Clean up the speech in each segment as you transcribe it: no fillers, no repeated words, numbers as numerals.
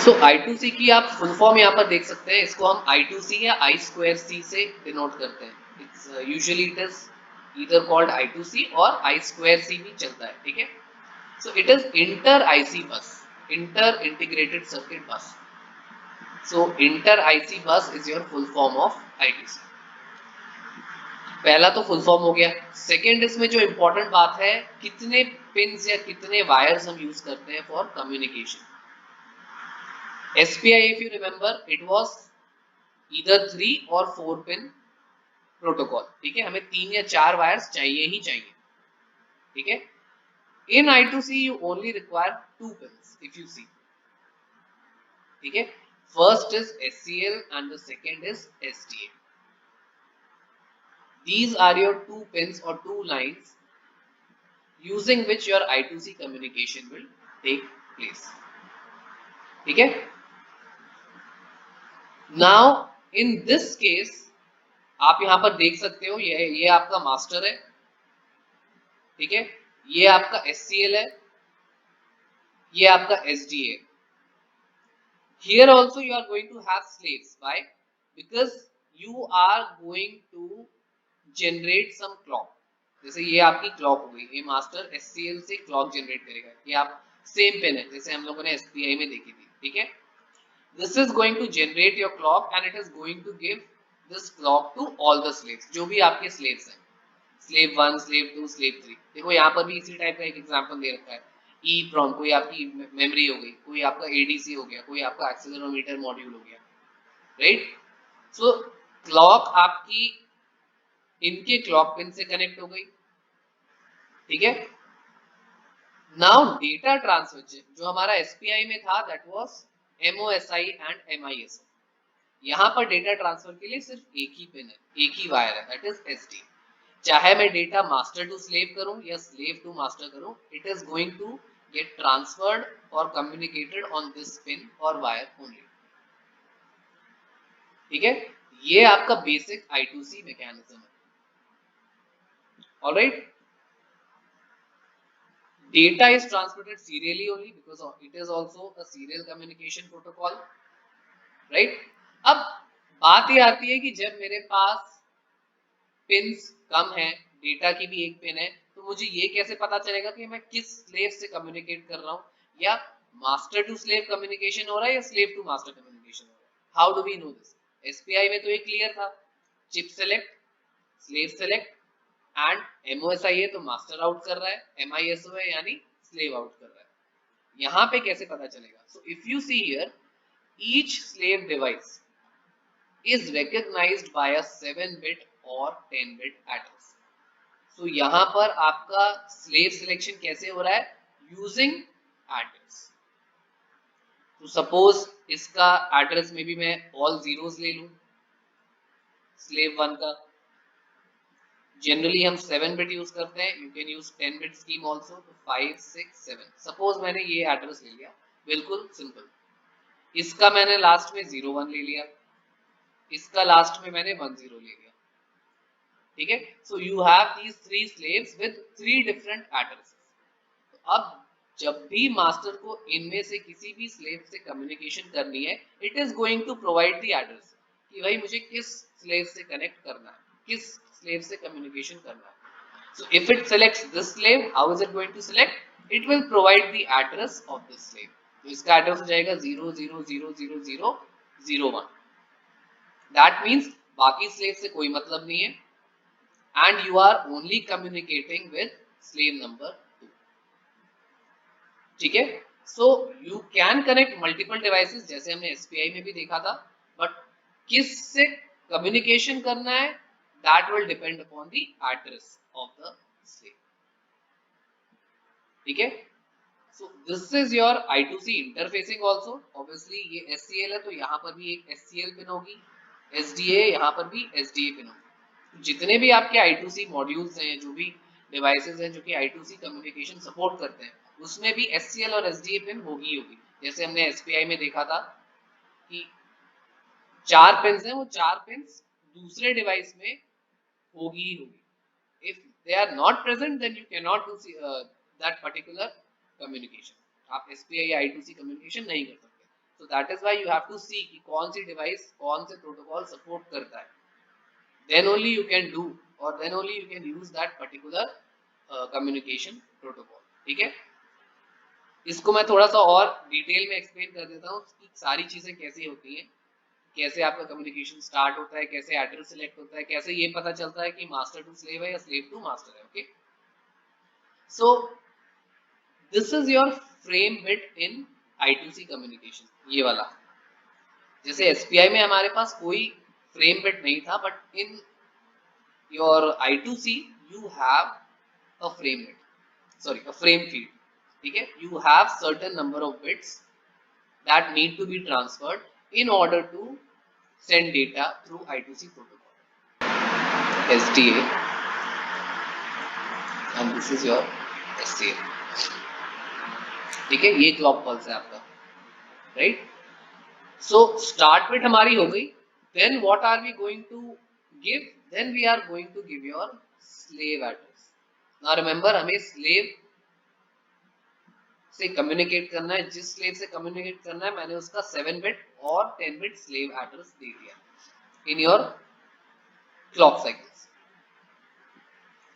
सो I2C की आप full form यहाँ पर देख सकते हैं, इसको हम I2C या I2C से डिनोट करते हैं। It's usually it is either called I2C और I2C भी चलता है, ठीक है। So it is inter IC बस, इंटर इंटीग्रेटेड सर्किट बस। सो इंटर IC बस is your full form of I2C। पहला तो फुल फॉर्म हो गया। सेकेंड, इसमें जो इंपॉर्टेंट बात है, कितने पिन्स या कितने वायर्स हम यूज करते हैं for communication. SPI, if you remember, it was either 3 or 4 pin protocol, ठीक है। हमें 3 या 4 वायर्स चाहिए ही चाहिए, ठीक है। इन I2C you only require 2 pins if you see, ठीक है। First is SCL and the second is SDA. These are your 2 pins or 2 lines using which your I2C communication will take place, ठीक है। Now in this case आप यहां पर देख सकते हो, ये आपका मास्टर है, ठीक है। ये आपका SCL है, ये आपका SDA है। Here also you are going to have slaves. Why? Because you are going to generate some clock. जैसे ये आपकी क्लॉक हो गई, ये मास्टर SCL से क्लॉक जनरेट करेगा। ये आप सेम पेन है जैसे हम लोगों ने SPI में देखी थी, ठीक है। This is going to generate your clock and it is going to give this clock to all the slaves, जो भी आपके slaves हैं, slave 1, slave 2, slave 3। देखो यहाँ पर भी इसी टाइप का एक एग्जांपल दे रखा है। EEPROM कोई आपकी मेमोरी हो गई, कोई आपका ADC हो गया, कोई आपका एक्सेलेरोमीटर मॉड्यूल हो गया, राइट। सो क्लॉक आपकी इनके क्लॉक पिन से कनेक्ट हो गई, ठीक है। नाउ डेटा ट्रांसफर जो हमारा SPI में था, that was MOSI and MISO। यहाँ पर डेटा ट्रांसफर के लिए सिर्फ एक ही पिन है, एक ही वायर है, दैट इज SD। चाहे मैं डेटा मास्टर टू स्लेव करूं या स्लेव टू मास्टर करूं, it is going to get transferred और कम्युनिकेटेड ऑन दिस पिन और वायर ओनली, ठीक है। ये आपका बेसिक I2C मैकेनिज्म है, alright. Data is transmitted serially only because it is also a serial communication protocol, right? अब बात ये आती है कि जब मेरे पास पिन्स कम है, डेटा की भी एक पिन है, तो मुझे ये कैसे पता चलेगा कि मैं किस स्लेव से कम्युनिकेट कर रहा हूँ, या मास्टर टू स्लेव कम्युनिकेशन हो रहा है या स्लेव टू मास्टर कम्युनिकेशन हो रहा है। How do we know this? SPI में तो ये क्लियर था, chip select, slave select and MOSI है तो मास्टर आउट कर रहा है, MISO है यानी स्लेव आउट कर रहा है। यहाँ पे कैसे पता चलेगा? So if you see here, each slave device is recognized by a 7-bit or 10-bit address. So यहाँ पर आपका slave selection कैसे हो रहा है? Using address. तो suppose इसका address में भी मैं all zeros ले लूँ, slave 1 का। Generally हम 7-bit यूज करते हैं, you can use 10-bit scheme also, तो 5, 6, 7। Suppose मैंने ये address ले लिया, बिल्कुल सिंपल। इसका मैंने लास्ट में 01 ले लिया, इसका लास्ट में मैंने 10 ले लिया, ठीक है। So you have these 3 slaves with 3 different addresses. तो अब जब भी मास्टर को इनमें से किसी भी स्लेव से कम्युनिकेशन करनी है, it is going to provide the address कि भाई मुझे किस स्लेव से कनेक्ट करना है, किस स्लेव से कम्युनिकेशन करना है। So if it selects this slave, how is it going to select? It will provide the address of this slave. तो इसका एड्रेस हो जाएगा 0000001। दैट मीन्स बाकी स्लेव से कोई मतलब नहीं है, and you are only communicating with slave number 2, ठीक है। so you can connect multiple devices जैसे हमने SPI में भी देखा था, but किस से communication करना है, that will depend upon the address of the slave, ठीक है। so this is your I2C interfacing also। obviously ये SCL है तो यहाँ पर भी एक SCL पिन होगी, SDA यहाँ पर भी SDA पिन होगी। जितने भी आपके I2C मॉड्यूल्स हैं, जो भी डिवाइसेस हैं जो कि I2C कम्युनिकेशन सपोर्ट करते हैं, उसमें भी SCL और SDA पिन होगी होगी। जैसे हमने SPI में देखा था कि 4 पिन्स हैं, वो 4 पिन्स दूसरे डिवाइस में होगी ही होगी। If they are not present then you can not do that particular communication. आप SPI या I2C कम्युनिकेशन नहीं कर सकते। So that is why you have to see कि कौन सी डिवाइस कौन से प्रोटोकॉल सपोर्ट करता है, then only you can do or then only you can use that particular communication protocol. ठीक है, इसको मैं थोड़ा सा और डिटेल में एक्सप्लेन कर देता हूँ कि सारी चीजें कैसे होती हैं, कैसे आपका कम्युनिकेशन स्टार्ट होता है, कैसे एड्रेस सिलेक्ट होता है, कैसे ये पता चलता है कि मास्टर टू स्लेव है या स्लेव टू मास्टर है. Okay, so this is your frame bit in I2C communication. ये वाला, जैसे SPI में हमारे पास कोई फ्रेम बिट नहीं था, but in your I2C you have a frame bit, sorry, a frame field. ठीक है, you have certain number of bits that need to be transferred in order to send data through I2C protocol, SDA, and this is your SCA. ठीक है, ये clock pulse है आपका, right. So start bit हमारी हो गई. Then what are we going to give? Then we are going to give your slave address. Now remember, हमें slave से कम्युनिकेट करना है. जिस स्लेव से कम्युनिकेट करना है मैंने उसका 7 बिट और 10 बिट स्लेव एड्रेस दे दिया इन योर क्लॉक साइकिल्स.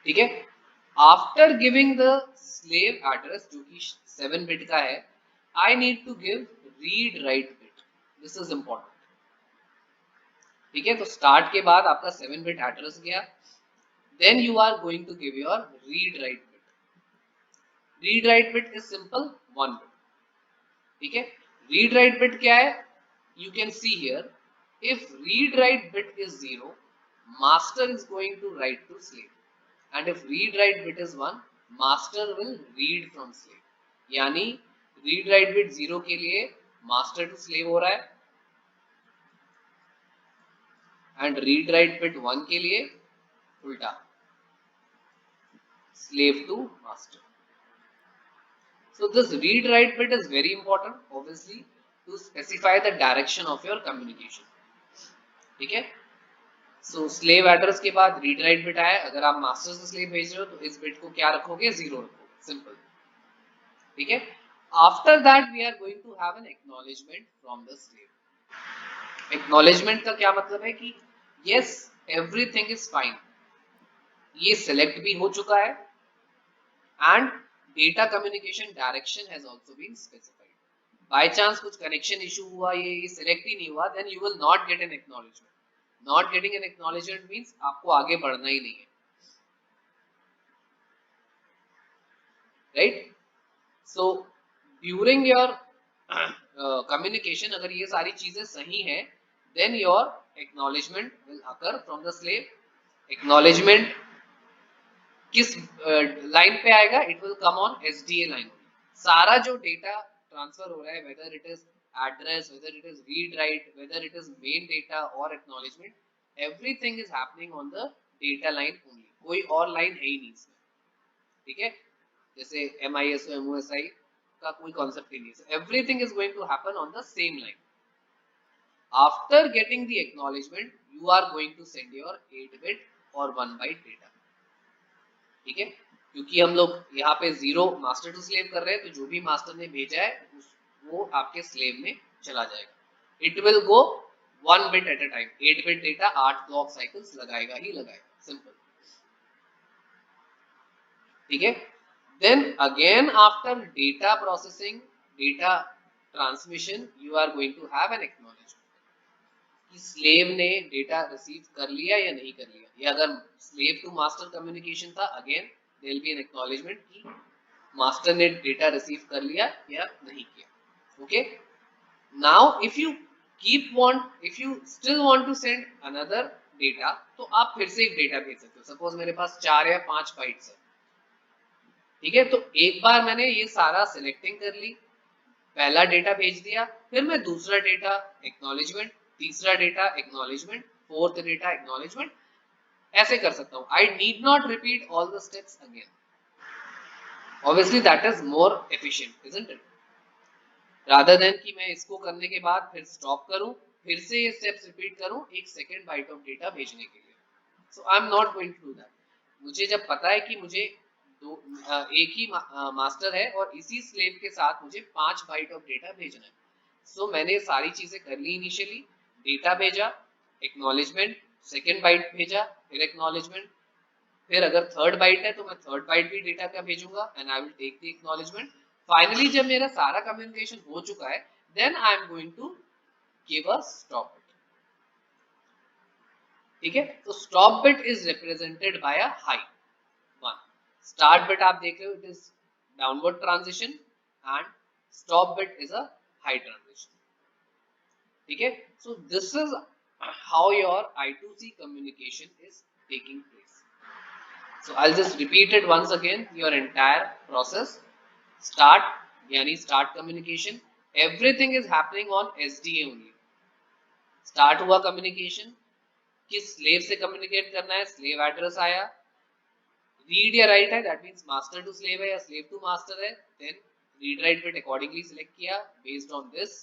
ठीक है, after giving the slave address जो कि 7 बिट का है, I need to give read write bit. This is important. ठीक है, तो स्टार्ट के बाद आपका 7 बिट एड्रेस गया, then you are going to give your read write bit. Read write bit is simple 1 bit. ठीक है, रीड राइट बिट क्या है? You can see here, if read write bit is 0, master is going to write to slave, and if read write bit is 1, master will read from slave. यानी read write bit 0 के लिए master to slave हो रहा है, and read write bit 1 के लिए उल्टा, slave to master. So this read write bit is very important, obviously, to specify the direction of your communication. ठीक है, so slave address के बाद read write bit आया. अगर आप master से slave भेज रहे हो तो इस bit को क्या रखोगे? 0 रखोगे, simple. ठीक है, after that we are going to have an acknowledgement from the slave. Acknowledgement का क्या मतलब है कि yes, everything is fine, ये select भी हो चुका है, and data communication direction has also been specified. By chance कुछ connection issue हुआ, ये select ही नहीं हुआ, then you will not get an acknowledgement. Not getting an acknowledgement means आपको आगे बढ़ना ही नहीं है, right? So during your communication, अगर ये सारी चीजें सही हैं, then your acknowledgement will occur from the slave. Acknowledgement किस लाइन पे आएगा? It will come on SDA line. सारा जो डेटा ट्रांसफर हो रहा है, whether it is address, whether it is read write, whether it is main data और acknowledgement, everything is happening on the data line only. कोई और line है ही नहीं इसमें. ठीक है, जैसे MISO MOSI का कोई कॉन्सेप्ट ही नहीं है. Everything is going to happen on the same line. After getting the acknowledgement, you are going to send your 8 bit और 1 बाइट डेटा. ठीक है, क्योंकि हम लोग यहाँ पे 0 मास्टर टू स्लेव कर रहे हैं, तो जो भी मास्टर ने भेजा है वो आपके स्लेव में चला जाएगा. It will go 1 bit at a time. 8 bit data 8 clock cycles लगाएगा ही लगाएगा, सिंपल. ठीक है, then again after data processing, data transmission, you are going to have an acknowledgement कि स्लेव ने डेटा रिसीव कर लिया या नहीं कर लिया. या अगर स्लेव टू मास्टर कम्युनिकेशन था, again there will be an acknowledgement कि मास्टर ने डेटा रिसीव कर लिया या नहीं किया. Okay, now if you if you still want to send another data, तो आप फिर से एक डेटा भेज सकते हो. सपोज मेरे पास 4 या 5 बाइट्स है. ठीक है, तो एक बार मैंने ये सारा सिलेक्टिंग कर ली, पहला डेटा भेज दिया, फिर मैं दूसरा डेटा एक्नॉलेजमेंट, तीसरा data acknowledgement, fourth data acknowledgement, ऐसे कर सकता हूं. I need not repeat all the steps again. Obviously that is more efficient, isn't it? Rather than कि मैं इसको करने के बाद फिर स्टॉप करूं, फिर से ये स्टेप्स रिपीट करूं एक सेकंड बाइट ऑफ डेटा भेजने के लिए. So I am not going to do that. मुझे जब पता है कि मुझे एक ही मास्टर है और इसी स्लेव के साथ मुझे 5 बाइट ऑफ डेटा भेजना है, सो मैंने सारी चीजें कर ली इनिशियली, डेटा भेजा, एक्नॉलेजमेंट, सेकेंड बाइट भेजा, फिर एक्नॉलेजमेंट, फिर अगर थर्ड बाइट है तो मैं थर्ड बाइट भी डेटा का भेजूंगा and I will take the acknowledgement. Finally जब मेरा सारा कम्युनिकेशन हो चुका है then I am going to give a stop bit. ठीक है, तो stop bit is represented by a high 1। Start bit आप देख रहे हो, it is downward transition and stop bit is a high transition. ठीक है, so this is how your I2C communication is taking place. So I'll just repeat it once again, your entire process. Start yani start communication, everything is happening on SDA only. Start हुआ communication, किस slave से communicate करना है, slave address आया, read या write है, that means master to slave है या slave to master है, then read write bit accordingly select किया based on this.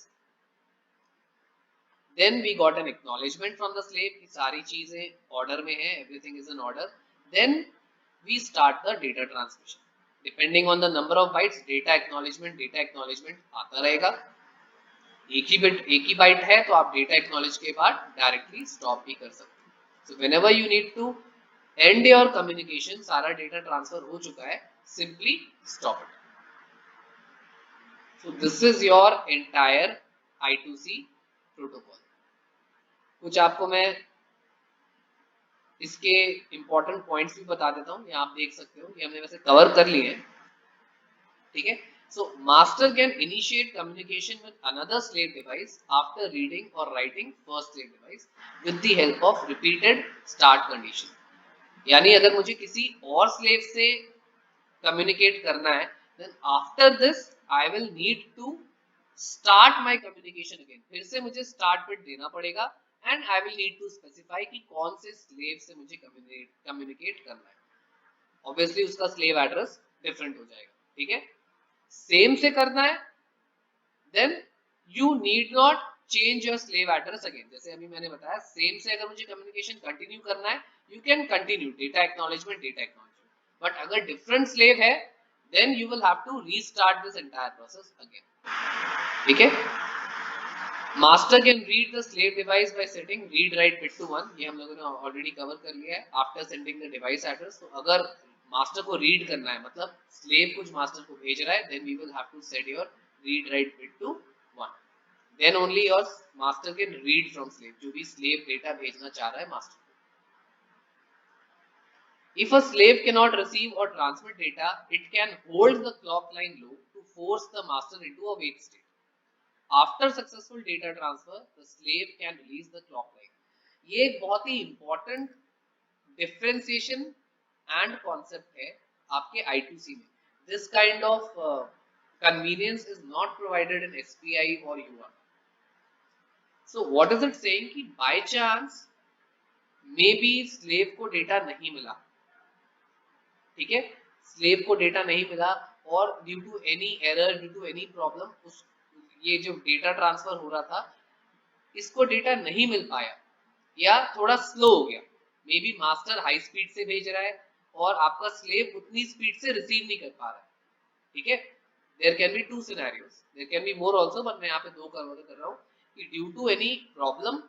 Then we got an acknowledgement from the slave कि सारी चीजें order में है, everything is in order. Then we start the data transmission. Depending on the number of bytes, data acknowledgement आता रहेगा। एक ही bite है तो आप डेटा एक्नॉलेज के बाद डायरेक्टली स्टॉप भी कर सकते हो। So whenever you need to end your communication, सारा डेटा ट्रांसफर हो चुका है, simply stop it. So this is your entire I2C protocol. कुछ आपको मैं इसके इंपॉर्टेंट पॉइंट्स भी बता देता हूँ, यहाँ आप देख सकते हो, ये हमने वैसे कवर कर लिए हैं। ठीक है, so master can initiate communication with another slave device after reading or writing first slave device with the help of repeated start condition। यानी अगर मुझे किसी और slave से communicate करना है then after this I will need to start my communication again। फिर से मुझे start bit देना पड़ेगा and I will need to specify कि कौन से slave से मुझे communicate करना है। Obviously उसका slave address different हो जाएगा। ठीक है, सेम से करना है then you need not change your slave address again. जैसे अभी मैंने बताया, सेम से अगर मुझे कम्युनिकेशन कंटिन्यू करना है you can continue data acknowledgement, but अगर डिफरेंट स्लेव है then you will have to restart this entire process again. ठीक है, master can read the slave device by setting read write bit to 1। ये हम लोगों ने ऑलरेडी कवर कर लिया है। After sending the device address, तो अगर मास्टर को रीड करना है, मतलब स्लेव कुछ मास्टर को भेज रहा है, then we will have to set your read write bit to 1। Then only your master can read from slave, जो भी स्लेव डेटा भेजना चाह रहा है मास्टर को। If a slave cannot receive or transmit data, it can hold the clock line low to force the master into a wait state. After successful data transfer, the slave can release the clock line. ये एक बहुत ही important differentiation and concept है आपके I2C में। This kind of convenience is not provided in SPI or UR. So what is it saying कि by chance maybe slave को data नहीं मिला, ठीक है, स्लेव को डेटा नहीं मिला और due to any error, due to any problem, उस ये जो डेटा ट्रांसफर हो रहा था इसको डेटा नहीं मिल पाया या थोड़ा स्लो हो गया। May be master high speed से भेज रहा है और आपका स्लेव उतनी स्पीड से रिसीव नहीं कर पा रहा है। ठीक है, there can be two scenarios, there can be more also, but मैं यहाँ पे दो कवर कर रहा हूँ कि due to any problem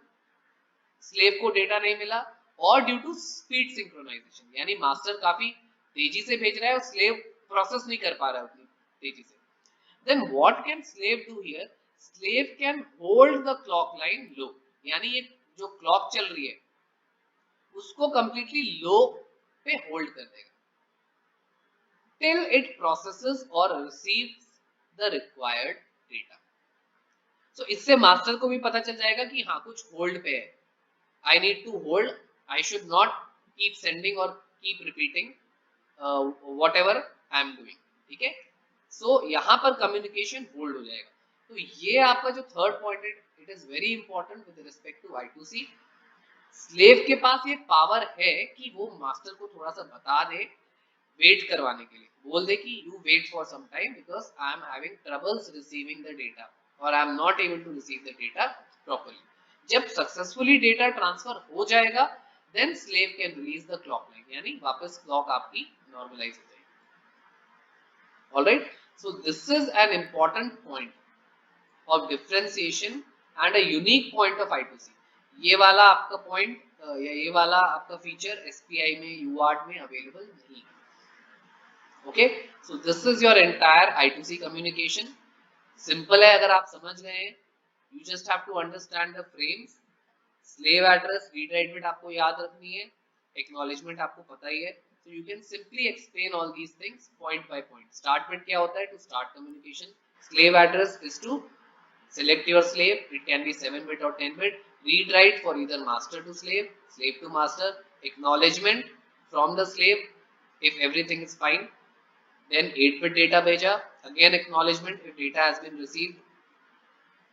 slave को डेटा नहीं मिला और ड्यू टू स्पीड सिंक्रोनाइजेशन, यानी मास्टर काफी तेजी से भेज रहा है और स्लेव प्रोसेस नहीं कर पा रहा है उतनी तेजी से। Then what can slave do here? Slave can hold the clock line low, यानी ये जो क्लॉक चल रही है उसको कंप्लीटली लो पे होल्ड कर देगा टिल इट प्रोसेसेस और रिसीव्स द रिक्वायर्ड डेटा। सो इससे मास्टर को भी पता चल जाएगा कि हाँ कुछ होल्ड पे है, I need to hold, I should not keep sending or keep repeating whatever I am doing। ठीक है, सो यहाँ पर कम्युनिकेशन होल्ड हो जाएगा। तो ये आपका जो थर्ड पॉइंट है, it is very important with respect to I2C। Slave के पास ये पावर है कि वो मास्टर को थोड़ा सा बता दे, वेट करवाने के लिए बोल दे कि you wait for some time because I am having troubles receiving the data और I am not able to receive the data properly. जब सक्सेसफुली डेटा ट्रांसफर हो जाएगा then slave can release the clock line, यानी वापस clock आपकी normalize हो जाएगी। Alright, so this is an important point of differentiation and a unique point of I2C. ये वाला आपका point या ये वाला आपका feature SPI में UART में available नहीं है. Okay, so this is your entire I2C communication. Simple है, अगर आप समझ गए हैं, you just have to understand the frames. Slave address, read write bit आपको याद रखनी है, acknowledgement आपको पता ही है. So you can simply explain all these things point by point. Start bit क्या होता है? To start communication. Slave address is to select your slave. It can be 7 bit or 10 bit. Read write for either master to slave, slave to master. Acknowledgement from the slave if everything is fine. Then 8 bit data भेजा. Again acknowledgement if data has been received.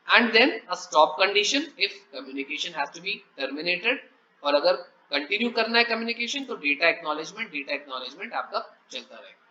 And then a stop condition if communication has to be terminated. और अगर continue करना है communication तो data acknowledgement आपका चलता रहेगा.